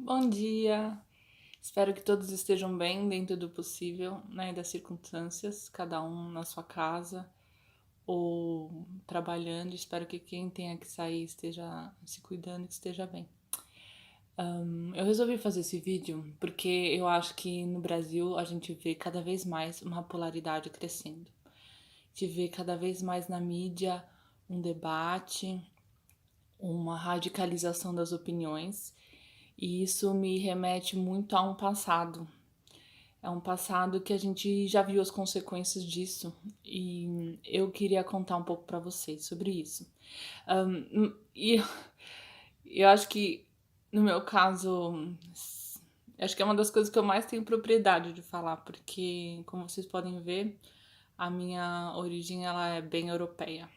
Bom dia! Espero que todos estejam bem dentro do possível, né, das circunstâncias, cada um na sua casa ou trabalhando. Espero que quem tenha que sair esteja se cuidando e que esteja bem. Eu resolvi fazer esse vídeo porque eu acho que no Brasil a gente vê cada vez mais uma polaridade crescendo. A gente vê cada vez mais na mídia um debate, uma radicalização das opiniões, e isso me remete muito a um passado. É um passado que a gente já viu as consequências disso e eu queria contar um pouco para vocês sobre isso. E eu acho que, no meu caso, acho que é uma das coisas que eu mais tenho propriedade de falar, porque, como vocês podem ver, a minha origem ela é bem europeia.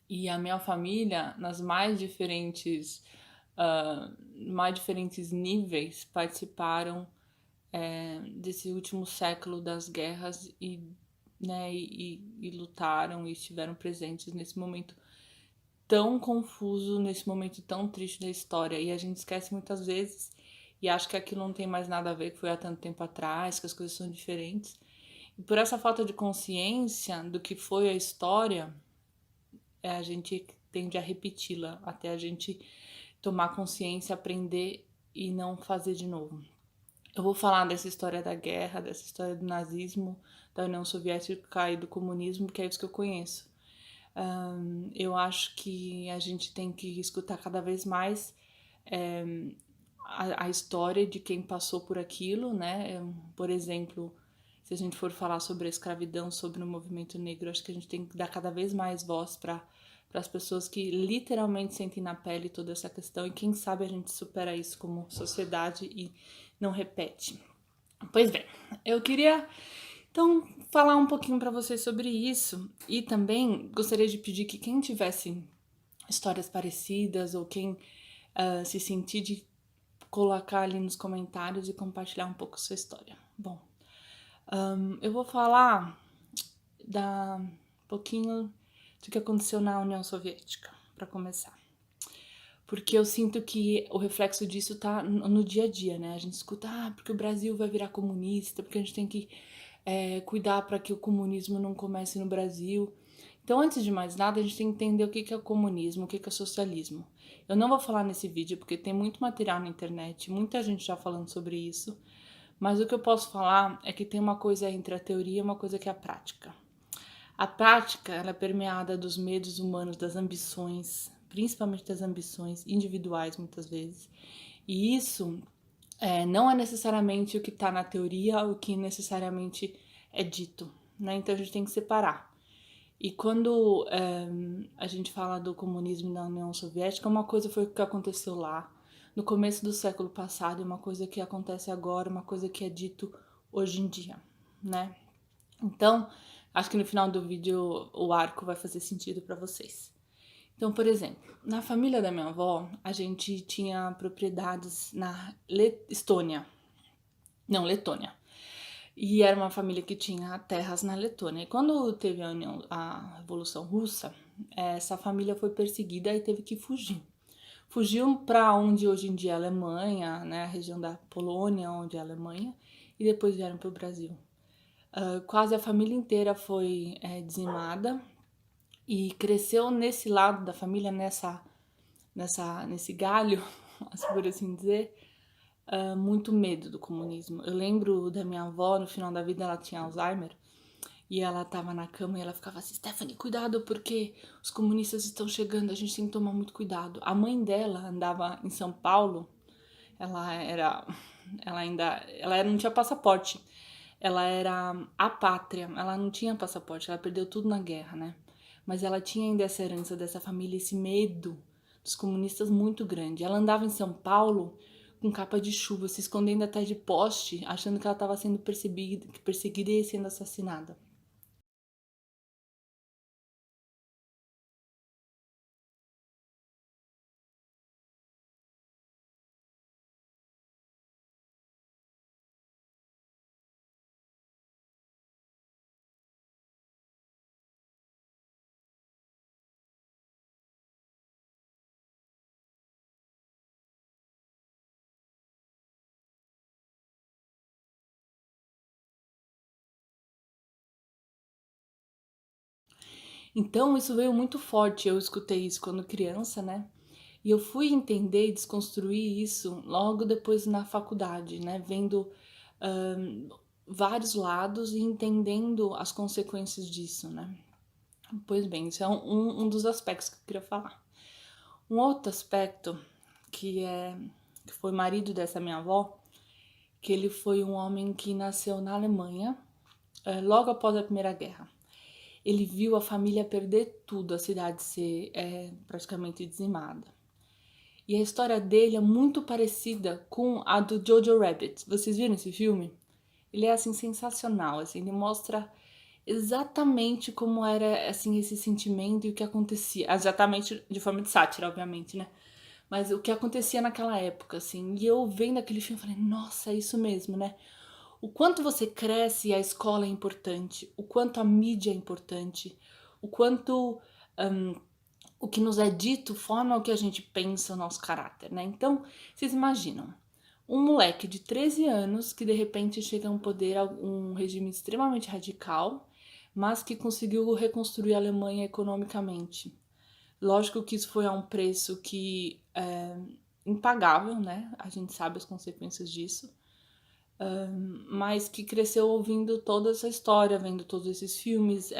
E a minha família, nas mais diferentes níveis, participaram desse último século das guerras e lutaram e estiveram presentes nesse momento tão confuso, nesse momento tão triste da história. E a gente esquece muitas vezes e acha que aquilo não tem mais nada a ver, que foi há tanto tempo atrás, que as coisas são diferentes. E por essa falta de consciência do que foi a história, a gente tende a repeti-la até a gente tomar consciência, aprender e não fazer de novo. Eu vou falar dessa história da guerra, dessa história do nazismo, da União Soviética e do comunismo, que é isso que eu conheço. Eu acho que a gente tem que escutar cada vez mais é, a história de quem passou por aquilo, né? Por exemplo, se a gente for falar sobre a escravidão, sobre o movimento negro, acho que a gente tem que dar cada vez mais voz para as pessoas que literalmente sentem na pele toda essa questão e quem sabe a gente supera isso como sociedade e não repete. Pois bem, eu queria então falar um pouquinho para vocês sobre isso e também gostaria de pedir que quem tivesse histórias parecidas ou quem se sentir de colocar ali nos comentários e compartilhar um pouco sua história. Bom, eu vou falar da um pouquinho do que aconteceu na União Soviética, para começar. Porque eu sinto que o reflexo disso tá no dia a dia, né? A gente escuta, porque o Brasil vai virar comunista, porque a gente tem que cuidar para que o comunismo não comece no Brasil. Então, antes de mais nada, a gente tem que entender o que é o comunismo, o que é o socialismo. Eu não vou falar nesse vídeo porque tem muito material na internet, muita gente já falando sobre isso, mas o que eu posso falar é que tem uma coisa entre a teoria e uma coisa que é a prática. A prática, ela é permeada dos medos humanos, das ambições, principalmente das ambições individuais, muitas vezes. E isso não é necessariamente o que está na teoria, o que necessariamente é dito, né? Então a gente tem que separar. E quando a gente fala do comunismo na União Soviética, uma coisa foi o que aconteceu lá no começo do século passado, e uma coisa que acontece agora, uma coisa que é dito hoje em dia, né? Então, acho que no final do vídeo o arco vai fazer sentido para vocês. Então, por exemplo, na família da minha avó, a gente tinha propriedades na Estônia. Não, Letônia. E era uma família que tinha terras na Letônia. E quando teve a Revolução Russa, essa família foi perseguida e teve que fugir. Fugiu para onde hoje em dia é a Alemanha, né, a região da Polônia, onde é a Alemanha, e depois vieram para o Brasil. Quase a família inteira foi dizimada e cresceu nesse lado da família, nesse galho, por assim dizer, muito medo do comunismo. Eu lembro da minha avó, no final da vida ela tinha Alzheimer, e ela tava na cama e ela ficava assim, Stephanie, cuidado porque os comunistas estão chegando, a gente tem que tomar muito cuidado. A mãe dela andava em São Paulo, ela era, ela não tinha passaporte, ela era apátria, ela não tinha passaporte, ela perdeu tudo na guerra, né? Mas ela tinha ainda essa herança dessa família, esse medo dos comunistas muito grande. Ela andava em São Paulo com capa de chuva, se escondendo atrás de poste, achando que ela estava sendo perseguida e sendo assassinada. Então isso veio muito forte, eu escutei isso quando criança, né? E eu fui entender e desconstruir isso logo depois na faculdade, né? Vendo hum, vários lados e entendendo as consequências disso, né? Pois bem, isso é um dos aspectos que eu queria falar. Um outro aspecto que foi marido dessa minha avó, que ele foi um homem que nasceu na Alemanha, logo após a Primeira Guerra. Ele viu a família perder tudo, a cidade ser praticamente dizimada. E a história dele é muito parecida com a do Jojo Rabbit. Vocês viram esse filme? Ele é assim sensacional, assim, ele mostra exatamente como era assim esse sentimento e o que acontecia, exatamente de forma de sátira, obviamente, né? Mas o que acontecia naquela época, assim. E eu vendo aquele filme, falei, nossa, é isso mesmo, né? O quanto você cresce e a escola é importante, o quanto a mídia é importante, o quanto o que nos é dito forma o que a gente pensa, o nosso caráter, né? Então, vocês imaginam, um moleque de 13 anos que de repente chega a um poder, um regime extremamente radical, mas que conseguiu reconstruir a Alemanha economicamente. Lógico que isso foi a um preço que é impagável, né? A gente sabe as consequências disso, mas que cresceu ouvindo toda essa história, vendo todos esses filmes,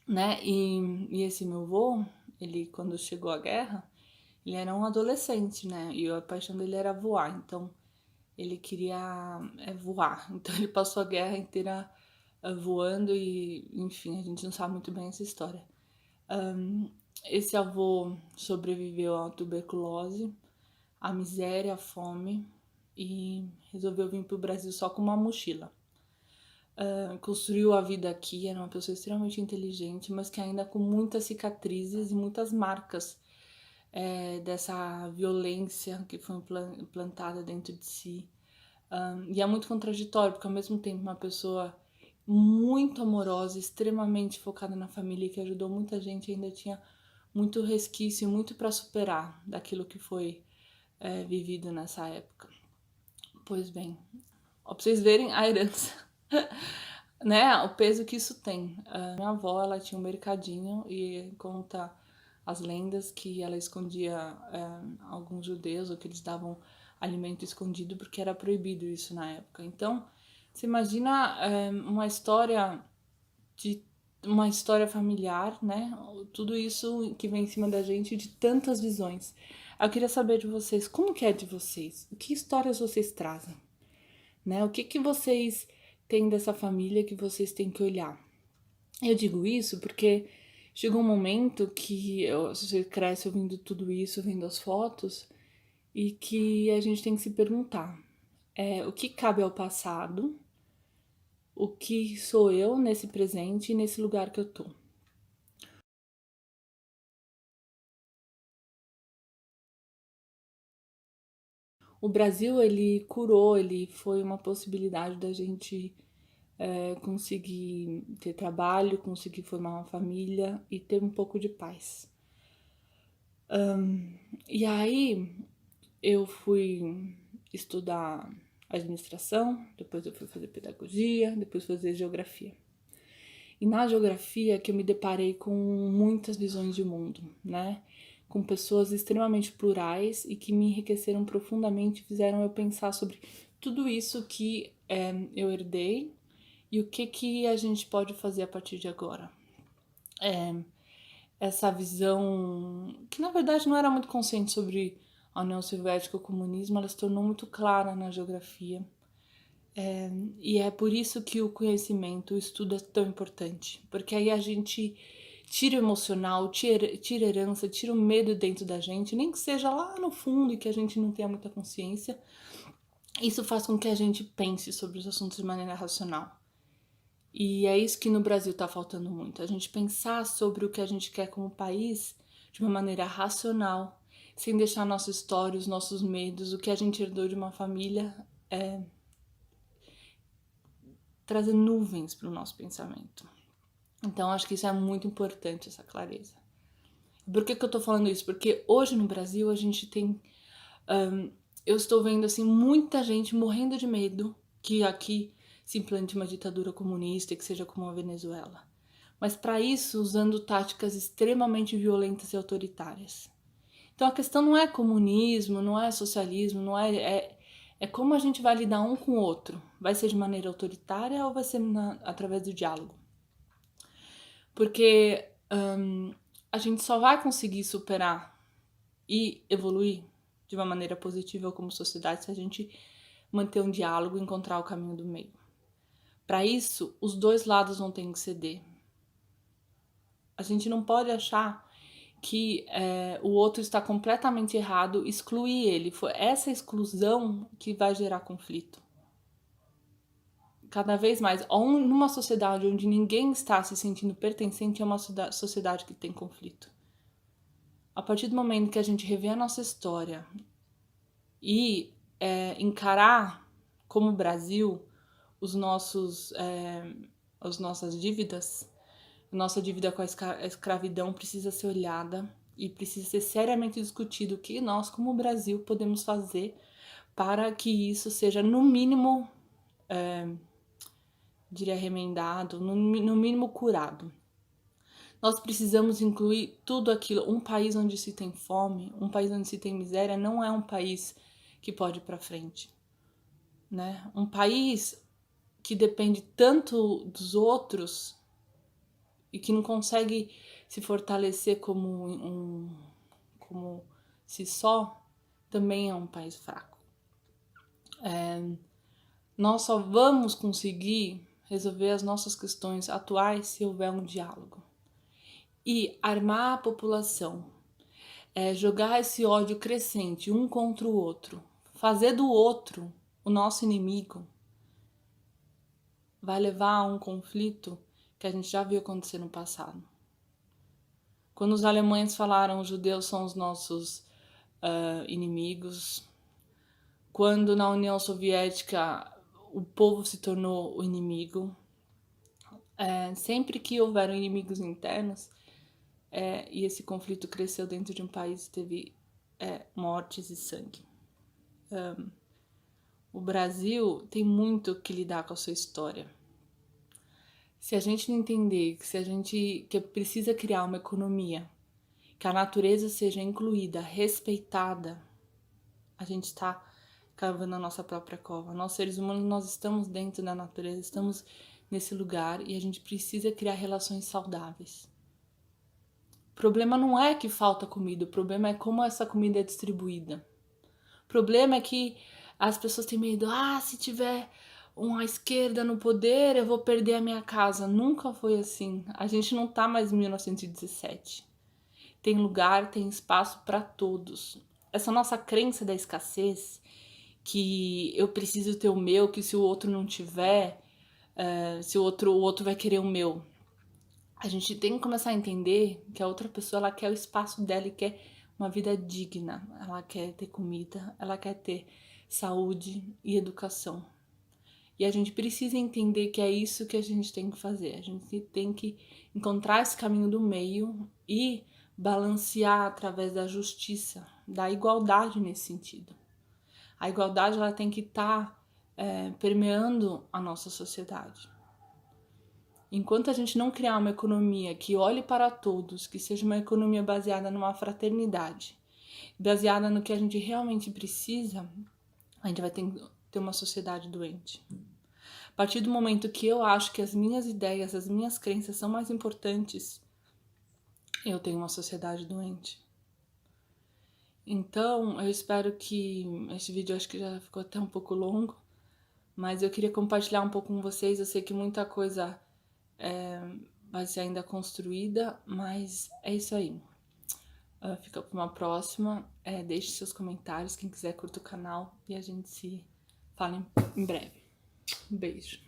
né? E esse meu avô, ele quando chegou à guerra, ele era um adolescente, né? E a paixão dele era voar, então ele queria voar. Então ele passou a guerra inteira voando e, enfim, a gente não sabe muito bem essa história. Esse avô sobreviveu à tuberculose, à miséria, à fome e resolveu vir para o Brasil só com uma mochila. Construiu a vida aqui, era uma pessoa extremamente inteligente, mas que ainda com muitas cicatrizes e muitas marcas dessa violência que foi implantada dentro de si. E é muito contraditório, porque ao mesmo tempo uma pessoa muito amorosa, extremamente focada na família, que ajudou muita gente, ainda tinha muito resquício, muito para superar daquilo que foi vivido nessa época. Pois bem, ó, pra vocês verem a herança, né? O peso que isso tem. A minha avó, ela tinha um mercadinho e conta as lendas que ela escondia alguns judeus, ou que eles davam alimento escondido, porque era proibido isso na época. Então, você imagina de uma história familiar, né? Tudo isso que vem em cima da gente de tantas visões. Eu queria saber de vocês, como que é de vocês? Que histórias vocês trazem? Né? O que vocês têm dessa família que vocês têm que olhar? Eu digo isso porque chegou um momento que você cresce ouvindo tudo isso, vendo as fotos, e que a gente tem que se perguntar o que cabe ao passado, o que sou eu nesse presente e nesse lugar que eu tô. O Brasil, ele curou, ele foi uma possibilidade da gente conseguir ter trabalho, conseguir formar uma família e ter um pouco de paz. E aí eu fui estudar administração, depois eu fui fazer pedagogia, depois fazer geografia. E na geografia que eu me deparei com muitas visões de mundo, né? Com pessoas extremamente plurais e que me enriqueceram profundamente, fizeram eu pensar sobre tudo isso que eu herdei e o que a gente pode fazer a partir de agora. Essa visão, que na verdade não era muito consciente sobre a União Soviética e o comunismo, ela se tornou muito clara na geografia. E é por isso que o conhecimento, o estudo é tão importante, porque aí a gente tira o emocional, tira a herança, tira o medo dentro da gente, nem que seja lá no fundo e que a gente não tenha muita consciência. Isso faz com que a gente pense sobre os assuntos de maneira racional. E é isso que no Brasil está faltando muito, a gente pensar sobre o que a gente quer como país de uma maneira racional, sem deixar nossa história, os nossos medos, o que a gente herdou de uma família trazer nuvens para o nosso pensamento. Então, acho que isso é muito importante, essa clareza. Por que eu tô falando isso? Porque hoje no Brasil a gente tem... eu estou vendo, assim, muita gente morrendo de medo que aqui se implante uma ditadura comunista, que seja como a Venezuela. mas para isso usando táticas extremamente violentas e autoritárias. Então a questão não é comunismo, não é socialismo, não é como a gente vai lidar um com o outro. Vai ser de maneira autoritária ou vai ser através do diálogo? Porque a gente só vai conseguir superar e evoluir de uma maneira positiva como sociedade se a gente manter um diálogo e encontrar o caminho do meio. Para isso, os dois lados vão ter que ceder. A gente não pode achar que o outro está completamente errado, excluir ele. Foi essa exclusão que vai gerar conflito. Cada vez mais, numa sociedade onde ninguém está se sentindo pertencente, é uma sociedade que tem conflito. A partir do momento que a gente revê a nossa história e encarar como Brasil as nossas dívidas, nossa dívida com a escravidão precisa ser olhada e precisa ser seriamente discutido o que nós, como Brasil, podemos fazer para que isso seja, no mínimo, diria remendado, no mínimo curado. Nós precisamos incluir tudo aquilo. Um país onde se tem fome, um país onde se tem miséria, não é um país que pode ir para frente, né? Um país que depende tanto dos outros e que não consegue se fortalecer como si só, também é um país fraco. Nós só vamos conseguir resolver as nossas questões atuais se houver um diálogo. E armar a população, jogar esse ódio crescente um contra o outro, fazer do outro o nosso inimigo, vai levar a um conflito que a gente já viu acontecer no passado. Quando os alemães falaram os judeus são os nossos inimigos, quando na União Soviética o povo se tornou o inimigo, sempre que houveram inimigos internos e esse conflito cresceu dentro de um país, teve mortes e sangue. O Brasil tem muito que lidar com a sua história. Se a gente não entender que precisa criar uma economia, que a natureza seja incluída, respeitada, a gente está cavando a nossa própria cova. Nós, seres humanos, nós estamos dentro da natureza, estamos nesse lugar e a gente precisa criar relações saudáveis. O problema não é que falta comida, o problema é como essa comida é distribuída. O problema é que as pessoas têm medo, se tiver uma esquerda no poder, eu vou perder a minha casa. Nunca foi assim. A gente não tá mais em 1917. Tem lugar, tem espaço para todos. Essa nossa crença da escassez, que eu preciso ter o meu, que se o outro não tiver, se o outro vai querer o meu. A gente tem que começar a entender que a outra pessoa, ela quer o espaço dela e quer uma vida digna. Ela quer ter comida, ela quer ter saúde e educação. E a gente precisa entender que é isso que a gente tem que fazer. A gente tem que encontrar esse caminho do meio e balancear através da justiça, da igualdade nesse sentido. A igualdade, ela tem que estar permeando a nossa sociedade. Enquanto a gente não criar uma economia que olhe para todos, que seja uma economia baseada numa fraternidade, baseada no que a gente realmente precisa, a gente vai ter uma sociedade doente. A partir do momento que eu acho que as minhas ideias, as minhas crenças são mais importantes, eu tenho uma sociedade doente. Então, eu espero que esse vídeo, acho que já ficou até um pouco longo, mas eu queria compartilhar um pouco com vocês. Eu sei que muita coisa vai ser ainda construída, mas é isso aí. Fica para uma próxima. Deixe seus comentários, quem quiser curta o canal e a gente se fala em breve. Um beijo.